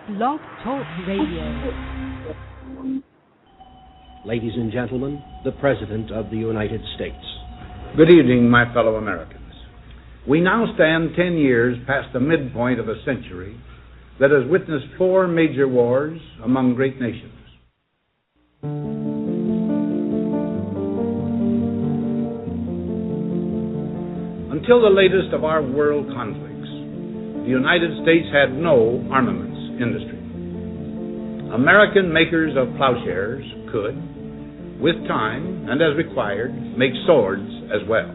Blog Talk Radio. Ladies and gentlemen, the President of the United States. Good evening, my fellow Americans. We now stand 10 years past the midpoint of a century that has witnessed 4 major wars among great nations. Until the latest of our world conflicts, the United States had no armaments industry. American makers of plowshares could, with time and as required, make swords as well.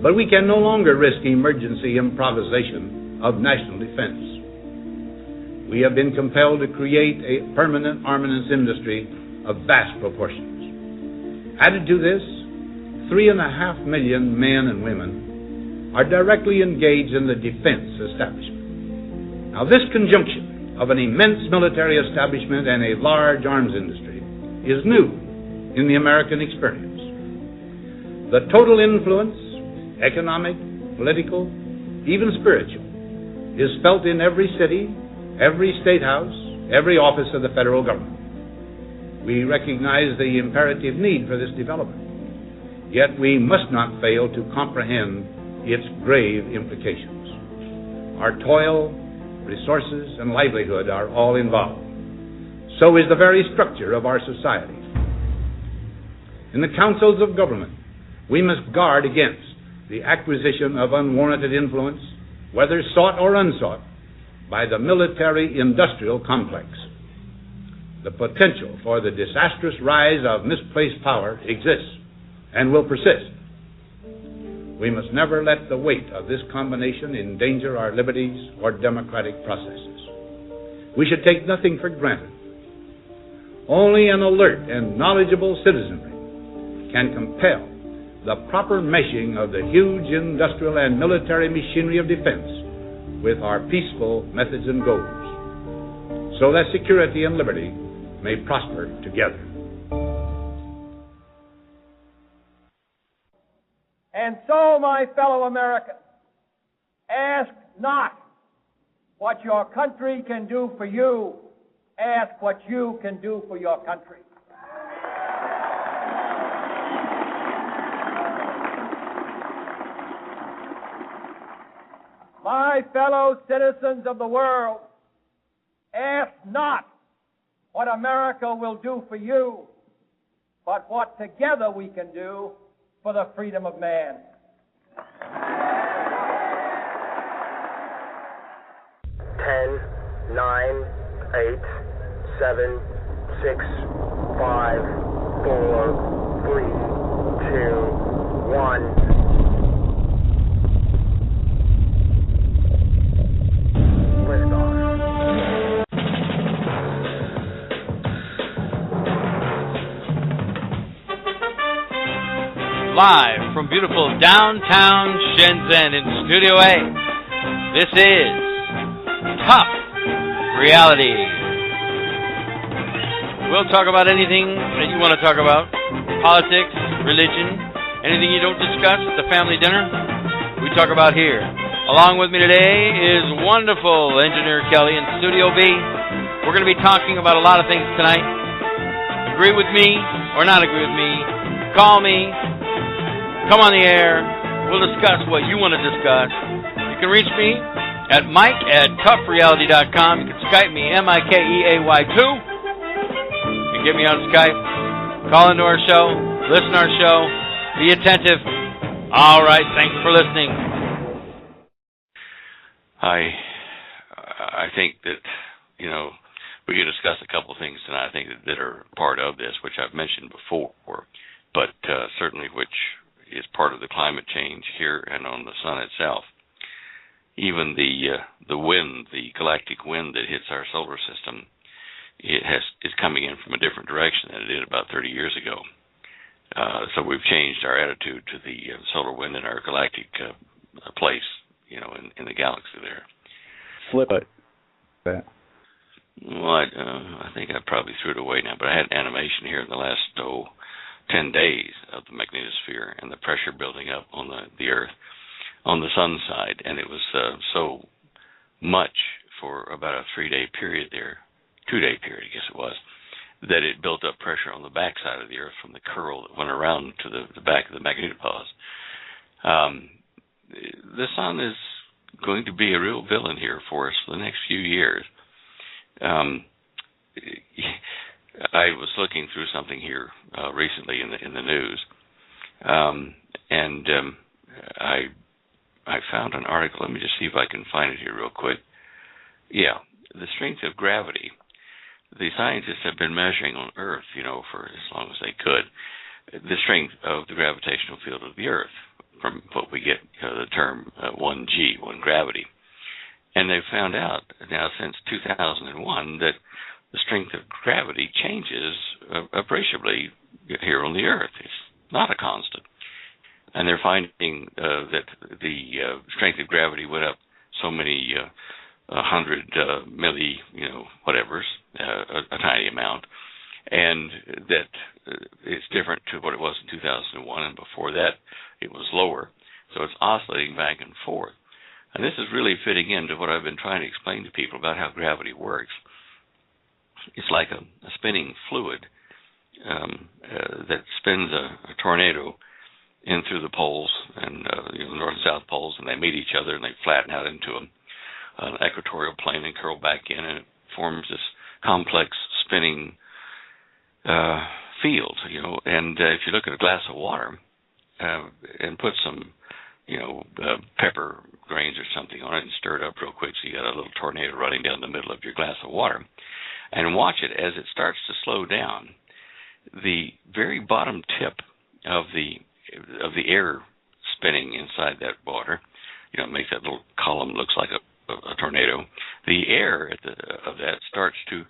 But we can no longer risk emergency improvisation of national defense. We have been compelled to create a permanent armaments industry of vast proportions. Added to this, 3.5 million men and women are directly engaged in the defense establishment. Now, this conjunction of an immense military establishment and a large arms industry is new in the American experience. The total influence, economic, political, even spiritual, is felt in every city, every state house, every office of the federal government. We recognize the imperative need for this development, yet we must not fail to comprehend its grave implications. Our toil, resources, and livelihood are all involved. So is the very structure of our society. In the councils of government, we must guard against the acquisition of unwarranted influence, whether sought or unsought, by the military-industrial complex. The potential for the disastrous rise of misplaced power exists and will persist. We must never let the weight of this combination endanger our liberties or democratic processes. We should take nothing for granted. Only an alert and knowledgeable citizenry can compel the proper meshing of the huge industrial and military machinery of defense with our peaceful methods and goals, so that security and liberty may prosper together. And so, my fellow Americans, ask not what your country can do for you, ask what you can do for your country. My fellow citizens of the world, ask not what America will do for you, but what together we can do for the freedom of man. 10, 9, 8, 7, 6, 5, 4, 3, 2, 1. Live from beautiful downtown Shenzhen in Studio A, this is Tough Reality. We'll talk about anything that you want to talk about. Politics, religion, anything you don't discuss at the family dinner, we talk about here. Along with me today is wonderful engineer Kelly in Studio B. We're going to be talking about a lot of things tonight. Agree with me or not agree with me, call me. Come on the air. We'll discuss what you want to discuss. You can reach me at mike@toughreality.com. You can Skype me, MIKEAY2. You can get me on Skype. Call into our show. Listen to our show. Be attentive. All right. Thanks for listening. I think that, we can discuss a couple of things tonight, I think, that are part of this, which I've mentioned before, but certainly which is part of the climate change here and on the sun itself. Even the wind, the galactic wind that hits our solar system, is coming in from a different direction than it did about 30 years ago. So we've changed our attitude to the solar wind in our galactic place, in the galaxy there. Flip it. That. Well, I think I probably threw it away now, but I had an animation here in the last 10 days of the magnetosphere and the pressure building up on the Earth on the sun side, and it was so much for about a 3-day period there, 2-day period, I guess it was, that it built up pressure on the backside of the Earth from the curl that went around to the back of the magnetopause. The sun is going to be a real villain here for us for the next few years. I was looking through something here recently in the news, and I found an article. Let me just see if I can find it here real quick. Yeah, the strength of gravity. The scientists have been measuring on Earth, for as long as they could, the strength of the gravitational field of the Earth, from what we get the term 1G, 1 gravity. And they've found out now since 2001 that the strength of gravity changes appreciably here on the Earth. It's not a constant. And they're finding that the strength of gravity went up so many 100 milli, whatever's, a tiny amount, and that it's different to what it was in 2001, and before that it was lower. So it's oscillating back and forth. And this is really fitting into what I've been trying to explain to people about how gravity works. It's like a spinning fluid that spins a tornado in through the poles, and north and south poles, and they meet each other, and they flatten out into an equatorial plane and curl back in, and it forms this complex spinning field. And if you look at a glass of water and put some pepper grains or something on it and stir it up real quick, so you got a little tornado running down the middle of your glass of water, and watch it as it starts to slow down. The very bottom tip of the air spinning inside that water, it makes that little column looks like a tornado. The air of that starts to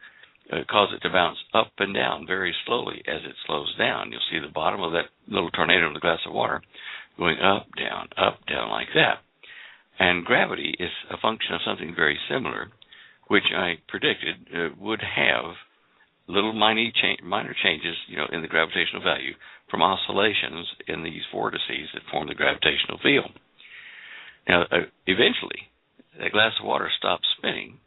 cause it to bounce up and down very slowly as it slows down. You'll see the bottom of that little tornado in the glass of water going up, down, like that. And gravity is a function of something very similar, which I predicted would have little minor changes, in the gravitational value from oscillations in these vortices that form the gravitational field. Now, eventually, that glass of water stops spinning,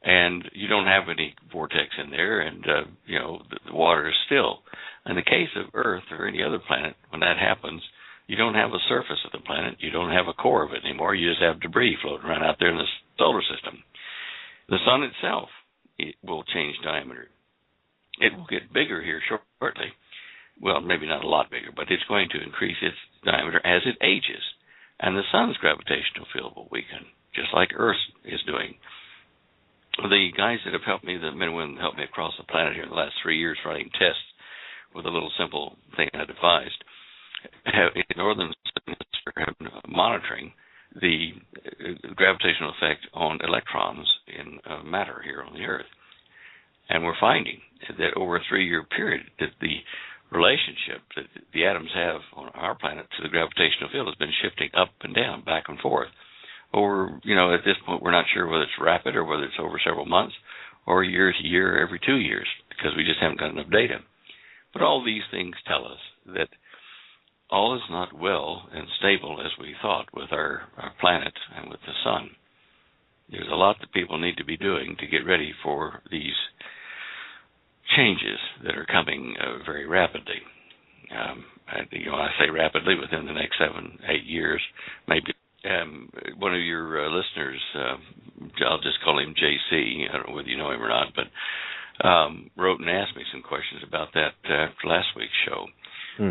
and you don't have any vortex in there, and the water is still. In the case of Earth or any other planet, when that happens, you don't have a surface of the planet, you don't have a core of it anymore, you just have debris floating around out there in the solar system. The sun itself, it will change diameter. It will get bigger here shortly. Well, maybe not a lot bigger, but it's going to increase its diameter as it ages. And the sun's gravitational field will weaken, just like Earth is doing. The guys that have helped me, the men and women that helped me across the planet here in the last 3 years running tests with a little simple thing I devised, have in northern hemisphere have been monitoring the gravitational effect on electrons in matter here on the Earth. And we're finding that over a 3-year period that the relationship that the atoms have on our planet to the gravitational field has been shifting up and down, back and forth. Or, at this point, we're not sure whether it's rapid or whether it's over several months or year to year, every 2 years, because we just haven't got enough data. But all these things tell us that all is not well and stable as we thought with our planet and with the sun. There's a lot that people need to be doing to get ready for these changes that are coming very rapidly. I say rapidly, within the next 7-8 years, maybe. One of your listeners, I'll just call him JC, I don't know whether you know him or not, but wrote and asked me some questions about that after last week's show.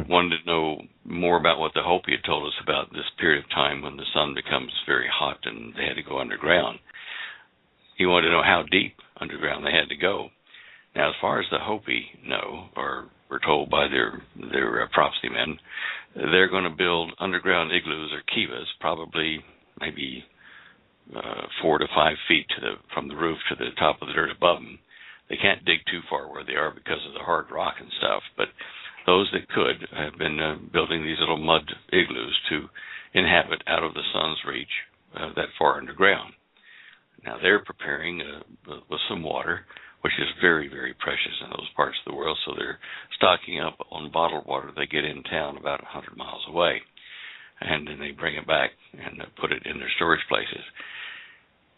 Wanted to know more about what the Hopi had told us about this period of time when the sun becomes very hot and they had to go underground. He wanted to know how deep underground they had to go. Now, as far as the Hopi know, or were told by their prophecy men, they're going to build underground igloos or kivas, probably maybe 4 to 5 feet from the roof to the top of the dirt above them. They can't dig too far where they are because of the hard rock and stuff, but those that could have been building these little mud igloos to inhabit out of the sun's reach that far underground. Now, they're preparing with some water, which is very, very precious in those parts of the world, so they're stocking up on bottled water they get in town about 100 miles away, and then they bring it back and put it in their storage places.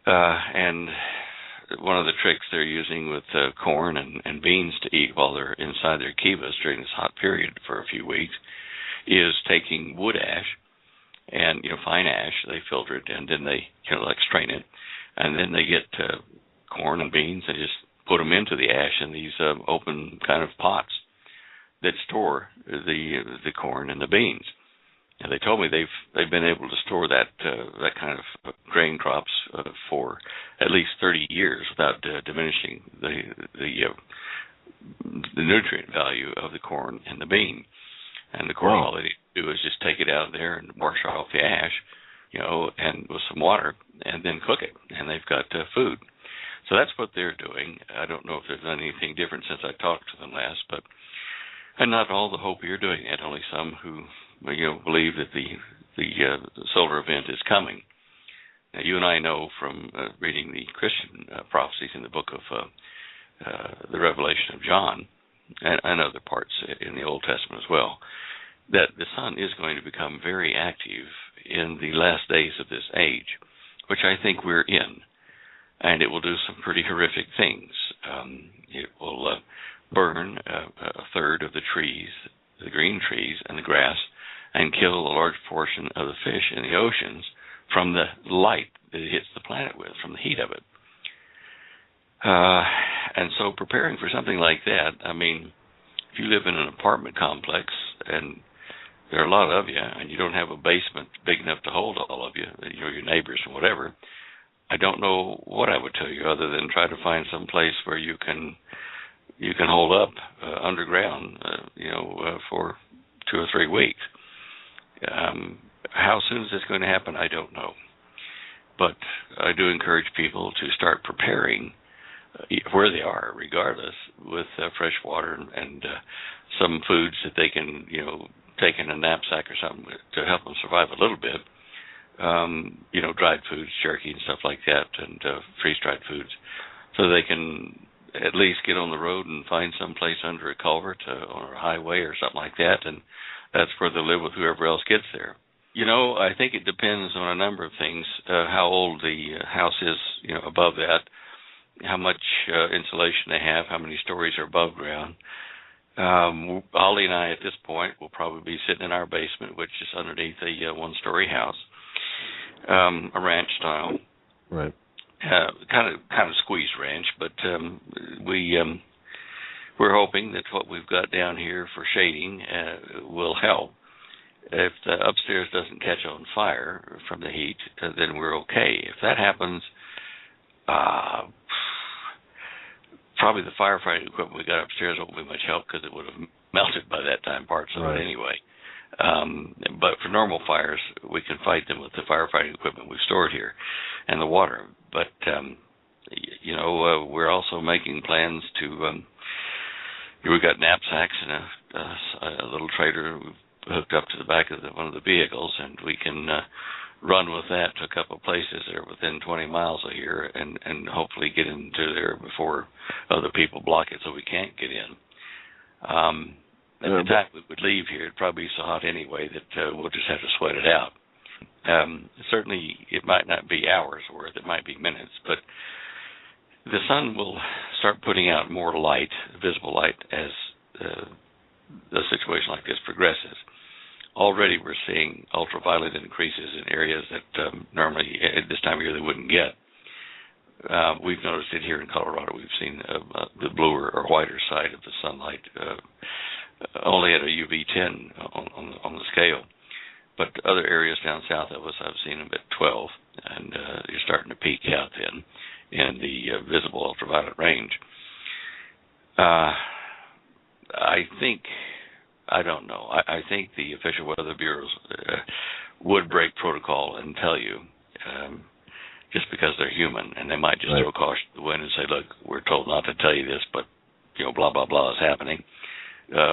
And one of the tricks they're using with corn and beans to eat while they're inside their kivas during this hot period for a few weeks is taking wood ash and, fine ash. They filter it, and then they, strain it. And then they get corn and beans and just put them into the ash in these open kind of pots that store the corn and the beans. And they told me they've been able to store that kind of grain crops for at least 30 years without diminishing the nutrient value of the corn and the bean. And the corn, all they do is just take it out of there and wash off the ash, and with some water, and then cook it, and they've got food. So that's what they're doing. I don't know if they've done anything different since I talked to them last, and not all the Hopi are doing it. Only some who believe that the solar event is coming. Now, you and I know from reading the Christian prophecies in the book of the Revelation of John and other parts in the Old Testament as well, that the sun is going to become very active in the last days of this age, which I think we're in. And it will do some pretty horrific things. It will burn a third of the trees, the green trees and the grass, and kill a large portion of the fish in the oceans from the light that it hits the planet with, from the heat of it. And so preparing for something like that, if you live in an apartment complex and there are a lot of you and you don't have a basement big enough to hold all of you, your neighbors and whatever, I don't know what I would tell you other than try to find some place where you can hold up underground, for 2 or 3 weeks. How soon is this going to happen? I don't know. But I do encourage people to start preparing where they are, regardless, with fresh water and some foods that they can, take in a knapsack or something to help them survive a little bit. Dried foods, jerky and stuff like that, and freeze-dried foods, so they can at least get on the road and find some place under a culvert or a highway or something like that, and that's where they'll live with whoever else gets there. I think it depends on a number of things, how old the house is, above that, how much insulation they have, how many stories are above ground. Ollie and I, at this point, will probably be sitting in our basement, which is underneath a one-story house, a ranch style. Right. Kind of squeezed ranch, but we're hoping that what we've got down here for shading will help. If the upstairs doesn't catch on fire from the heat, then we're okay. If that happens, probably the firefighting equipment we got upstairs won't be much help because it would have melted by that time, parts of it anyway. But for normal fires, we can fight them with the firefighting equipment we've stored here and the water. But, we're also making plans to, we've got knapsacks and a little trailer hooked up to the back of one of the vehicles, and we can run with that to a couple of places that are within 20 miles of here and hopefully get into there before other people block it so we can't get in. At the time we would leave here, it'd probably be so hot anyway that we'll just have to sweat it out. Certainly, it might not be hours worth, it might be minutes, but the sun will start putting out more light, visible light, as the situation like this progresses. Already we're seeing ultraviolet increases in areas that normally at this time of year they wouldn't get. We've noticed it here in Colorado. We've seen the bluer or whiter side of the sunlight only at a UV10 on the scale. But other areas down south of us, I've seen them at 12, and you're starting to peak out then in the visible ultraviolet range. I don't know. I think the official weather bureaus would break protocol and tell you, just because they're human, and they might just throw caution to the wind and say, look, we're told not to tell you this, but, blah, blah, blah is happening.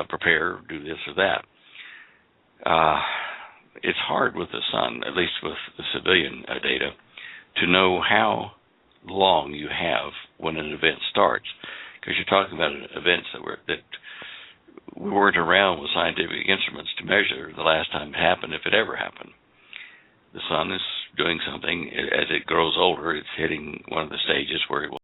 Prepare, do this or that. It's hard with the sun, at least with the civilian data, to know how long you have when an event starts, because you're talking about events that we weren't around with scientific instruments to measure the last time it happened, if it ever happened. The sun is doing something. As it grows older, it's hitting one of the stages where it will